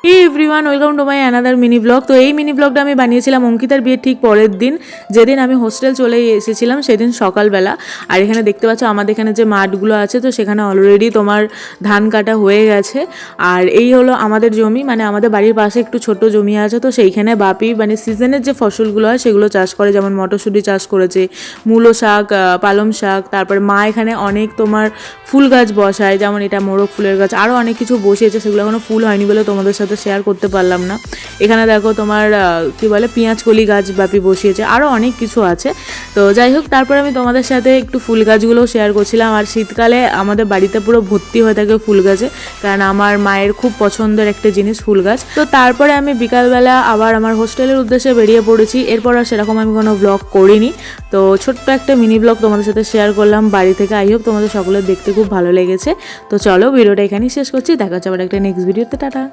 Hey everyone, welcome to my another mini vlog. তো এই mini ব্লগটা আমি বানিয়েছিলাম অঙ্কিতার বিয়ের ঠিক পরের দিন, যেদিন আমি হোস্টেল চলে এসেছিলাম সেদিন সকালবেলা। আর এখানে দেখতে পাচ্ছ আমাদের এখানে যে মাঠগুলো আছে, তো সেখানে অলরেডি তোমার ধান কাটা হয়ে গেছে। আর এই হলো আমাদের জমি, মানে আমাদের বাড়ির পাশে একটু ছোট জমি আছে, তো সেইখানে বাপি মানে সিজনের যে ফসলগুলো হয় সেগুলো চাষ করে, যেমন মটরশুঁটি চাষ করেছে, মূলো শাক, পালং শাক। তারপর মা এখানে অনেক তোমার ফুল গাছ বসায়, যেমন এটা মোরগ ফুলের গাছ, আরও অনেক কিছু বসিয়েছে, সেগুলো এখনো ফুল হয়নি বলে তোমাদের সাথে শেয়ার করতে পারলাম না। এখানে দেখো তোমার কি বলে পেঁয়াজ কলি গাছ বাপি বসিয়েছে, আরও অনেক কিছু আছে। তো যাই হোক, তারপর আমি তোমাদের সাথে একটু ফুল গাছগুলোও শেয়ার করছিলাম। আর শীতকালে আমাদের বাড়িতে পুরো ভর্তি হয়ে থাকে ফুল গাছে, কারণ আমার মায়ের খুব পছন্দের একটা জিনিস ফুল গাছ। তো তারপরে আমি বিকালবেলা আবার আমার হোস্টেলের উদ্দেশ্যে বেরিয়ে পড়েছি। এরপর আর সেরকম আমি কোনো ব্লগ করিনি, তো ছোট্ট একটা মিনি ব্লগ তোমাদের সাথে শেয়ার করলাম বাড়ি থেকে। আই হোপ তোমাদের সকলের দেখতে খুব ভালো লেগেছে। তো চলো, ভিডিওটা এখানেই শেষ করছি, দেখা হচ্ছে আবার একটা নেক্সট ভিডিওতে। টাটা।